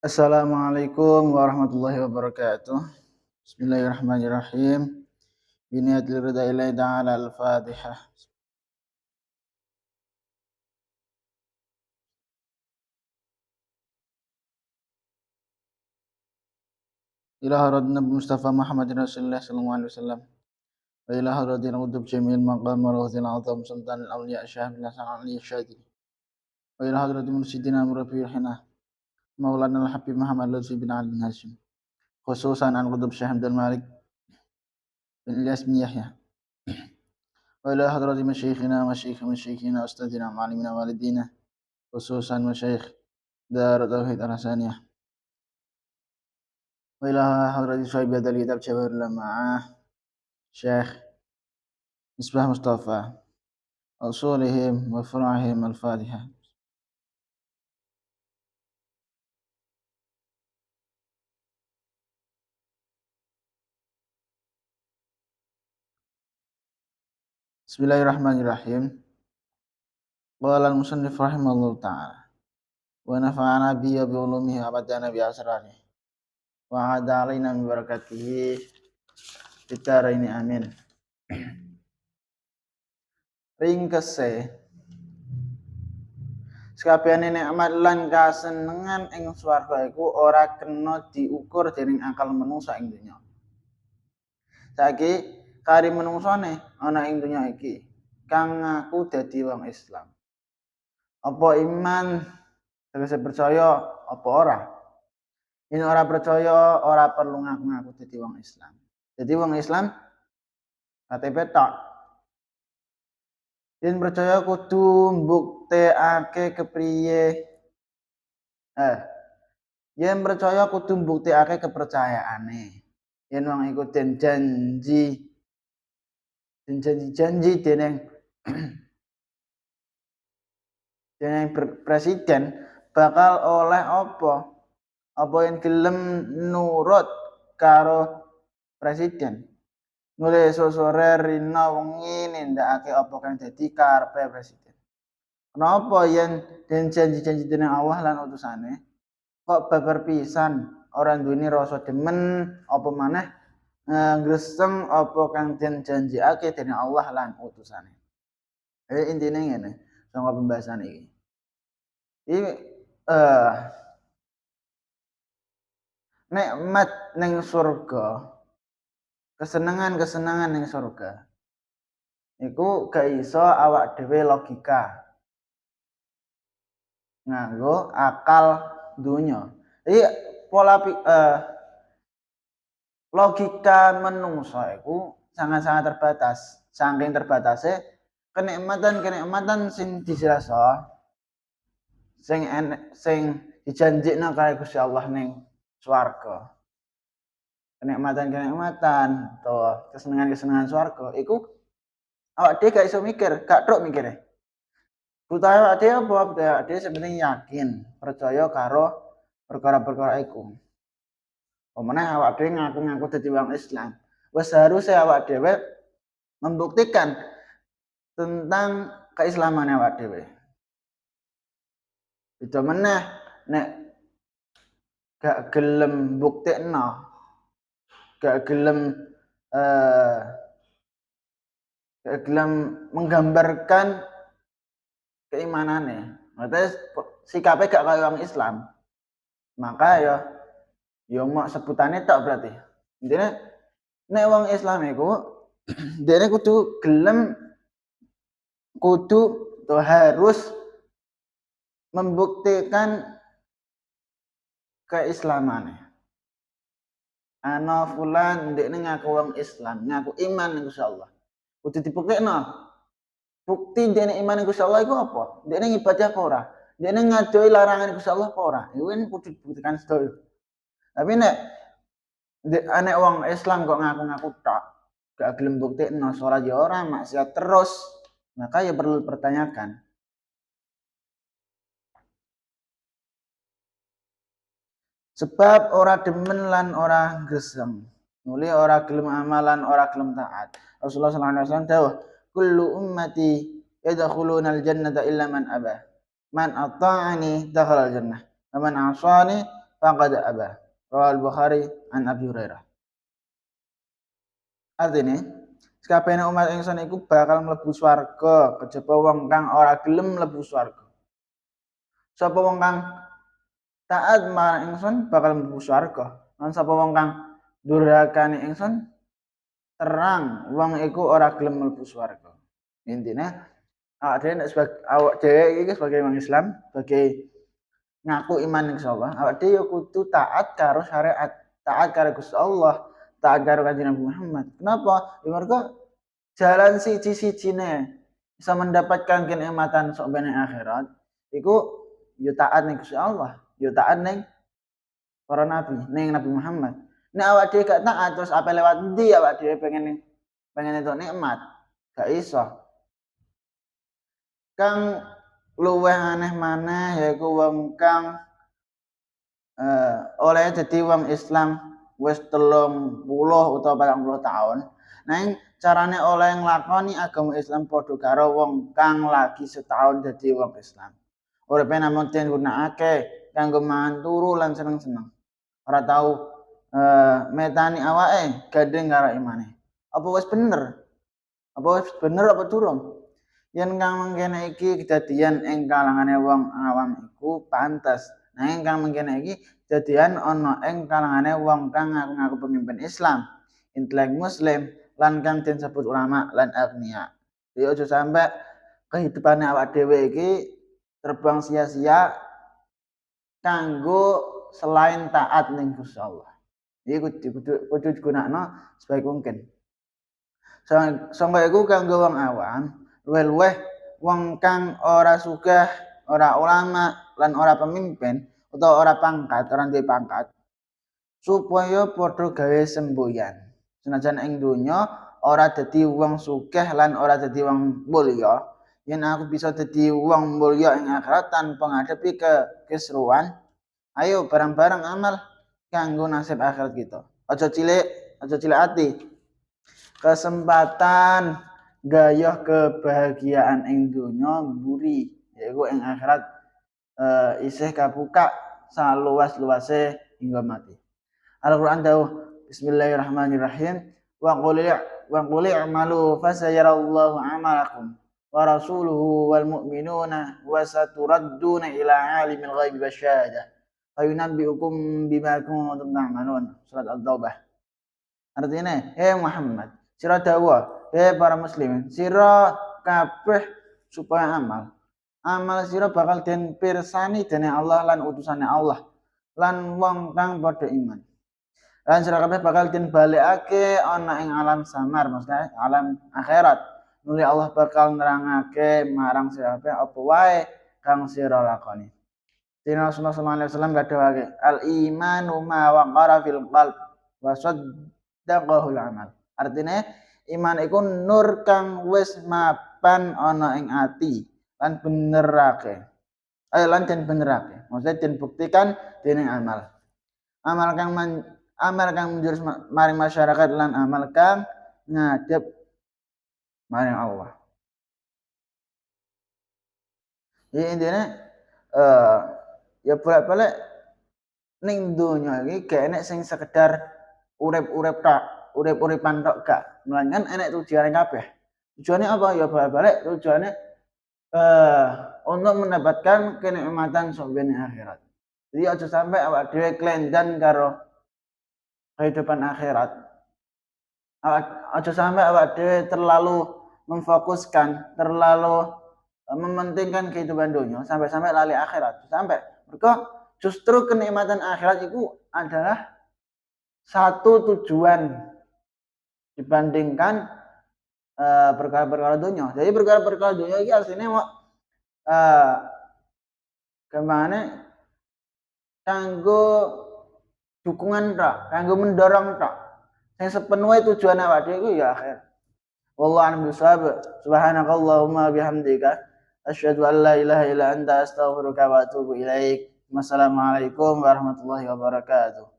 Assalamualaikum warahmatullahi wabarakatuh. Bismillahirrahmanirrahim. Biniyatil ridha ilahi ta'ala al-Fatihah. Ila hadratin Nabi Mustafa Muhammadin Rasulullah sallallahu alaihi wasallam. Wa ila hadratin Qutub Jamil Maqam Marwathil Azam Sultan al-Awliya Syah bin Hasan Ali Syadi. Wa ila hadratin Mursidina Murafiul Hina. Maulana al-Habib Muhammad Lutfi bin Ali bin Hashim. Khususan an Qutub Syah Abdul Malik bin Ilyas bin Yahya. Wa ila hadratin masyayikhina ustadzina ma'alimina walidina. Khususan masyayikh Darut Tauhid Al-Hasaniyah. وإلى حضرة صاحب هذا الكتاب جواهر اللمعة شيخ مصباح مصطفى أصولهم وفروعهم الفاتحة. Bismillahirrahmanirrahim. Qala al-musannif rahimahullah ta'ala wa nafa'ana bihi wa bi ulumihi wa abadana bi asrarihi wa hada alaina min barakatihi fitaraini amin. Ringkese sakabehane nikmat lan kasenengan ing swarga iku ora kena diukur dening akal manungsa ing donya. Saiki kari menungsane ana ing donya iki kang ngaku dadi wong Islam. Apa iman tegese percaya apa ora? Yen ora percaya ora perlu ngaku-ngaku dadi wong Islam. Dadi wong Islam KTP tok. Yen percaya kudu mbuktekake kepriye. Yen percaya kudu mbuktekake kepercayaane. Yen wong iku den janji dening presiden bakal oleh apa? Apa yang gelem nurut karo presiden. Mulai sore rina wengi nindakake apa kang dadi karepe presiden. Kenapa yen den janji-janji dening Allah lan utusane kok babar pisan ora duweni rasa demen apa maneh greseng apa kang den janjiake dening Allah lan utusane. Intine ngene, saka pembahasan iki. Nikmat ning surga, kesenangan ning surga. Iku gak iso awak dhewe logika. Nganggo akal dunya. Jadi pola logika menungso iku sangat-sangat terbatas. Saking terbatasnya kenikmatan sing dijelaso sing dijanjikna karo Gusti Allah ning swarga. Kenikmatan atau kesenangan swarga iku awak dhewe gak iso mikir, gak tok mikire. Buta awak dhewe apa? Buta awak dhewe sebenarnya yakin, percaya karo perkara-perkara iku. Pemenang awak dhewe ngaku-ngaku dadi wong Islam. Wes harusnya awak dhewe membuktikan tentang keislaman awak dhewe. Itu meneh nek gak gelem buktekno, gak gelem menggambarkan keimanane. Maksudnya sikapnya gak kaya wong Islam. Maka ya mok sebutane tok berarti. Intine nek wong Islam iku dene harus membuktikan keislamane. Ana fulan ndekne ngaku wong Islam, ngaku iman ning Gusti Allah. Kudu dibuktekno. Bukti dene iman ning Gusti Allah iku apa? Dene ngibadah apa ora? Dene ngadohi larangan Gusti Allah apa ora? Iku kudu dibuktikan sedaya. Tapi nek wong Islam kok ngaku-ngaku tok, gak gelem buktekno salat ya ora, maksiat terus, maka ya perlu dipertanyakan. Sebab ora demen lan ora gresem. Muli ora gelem amalan, ora gelem taat. Rasulullah sallallahu alaihi wasallam dawuh, "Kullu ummati yadkhuluna al-jannata illa man aba. Man ata'ani dakhala al-jannah, wa man 'asani faqad aba. Rawal Bukhari an Abi Hurairah. Artine sakabehane umat ingsun iku bakal mlebu swarga kejaba wong kang ora gelem mlebu swarga. Sapa wong kang taat marang ingsun bakal mlebu swarga. Lan sapa wong kang durhakane ingsun terang wong iku ora gelem mlebu swarga. Intine awak dhewe iki sebagai wong Islam, sebagai ngaku iman insyaallah, awak dhewe ya kudu taat karo syariat, taat karo Gusti Allah, taat karo Kanjeng Nabi Muhammad. Kenapa? Ya mergo jalan siji-sijine bisa mendapatkan kenikmatan sok bene akhirat iku ya taat ning Gusti Allah, ya taat ning para nabi, ning Nabi Muhammad. Nek awak dhewe gak taat terus apa lewat ndi awak dhewe pengen entuk nikmat? Gak iso. Kang luweh aneh maneh yaiku wong kang oleh dadi wong Islam wis 30 utawa 40 taun. Nang carane oleh nglakoni agama Islam padha karo wong kang lagi setahun dadi wong Islam. Uripe namung gunakake kanggo mangan turu lan seneng-seneng. Ora tau metani awake gandeng karo imane. Apa wis bener? Apa durung? Yen kang mengkene iki kedadian ing kalangane wong awam iku pantes. Nanging kang mengkene iki kedadian ana ing kalangane wong kang ngaku-ngaku pemimpin Islam, intelek muslim lan kang disebut ulama lan agniya. Jadi aja sampe kehidupane awak dhewe iki terbang sia-sia kanggo selain taat ning Gusti Allah. Iki kudu digunakno sebaik mungkin. Sangga iku kanggo wong awam luweh-luweh wong kang ora sugih, ora ulama lan ora pemimpin utawa ora pangkat, ora duwe pangkat supaya padha gawe semboyan. Senajan ing donya ora dadi wong sugih lan ora dadi wong mulya, yen aku bisa dadi wong mulya ing akhirat tanpa ngadepi keseruan, ayo bareng-bareng amal kanggo nasib akhirat kita. Aja cilik ati. Kesempatan gayuh kebahagiaan ing donya mburi yaiku ing akhirat isih kabuka saluas-luase hingga mati. Al-Qur'an dawuh Bismillahirrahmanirrahim wa qul i'malu fasayarallahu 'amalakum wa rasuluhu wal mu'minuna wa saturadduna ila 'alimil ghaibi wasyahadah fayunabbi'ukum bima kuntum ta'malun. Surat At-Taubah. Artinya, Muhammad, sira dawuh, para muslimin, sira kabeh supaya amal sira bakal den pirsani dening Allah lan utusane Allah lan wong kang padha iman. Lan sira kabeh bakal den balekake ana ing alam samar, maksudnya alam akhirat. Nuli Allah bakal nerangake marang sira kabeh apa wae kang sira lakoni. Dina Rasulullah sallallahu alaihi wasallam gadhawake, al-imanu ma waqara fil qalb wa saddaqahul amal. Artinya iman iku nur kang wis mapan ana ing ati lan benerake. Lan den benerake. Maksudnya den buktikan dening amal. Amal kang menjurus maring masyarakat lan amal kang ngadep maring Allah. Jadi intinya ya bolak-balik ning donya iki gak enek sing sekedar urip-urip tok, urip-uripan tok gak, melainkan enek tujuane kabeh. Tujuannya apa? Ya bolak-balik tujuannya untuk mendapatkan kenikmatan saubene akhirat. Jadi aja sampai awak dhewe klendan karo kehidupan akhirat. Aja sampai awak dhewe terlalu memfokuskan, terlalu mementingkan kehidupan dunia sampai lali akhirat. Sampai mereka justru kenikmatan akhirat itu adalah satu tujuan dibandingkan perkara-perkara dunia. Jadi perkara-perkara dunia ini artinya mau kemana kanggo dukungan tok, kanggo mendorong tok. Sing sepenuhnya tujuan awak dhewe iku ya akhir. Wallahu a'lam bishawab. Subhanakallahumma bihamdika asyhadu an la ilaha illa anta astaghfiruka wa atubu ilaik. Wassalamualaikum warahmatullahi wabarakatuh.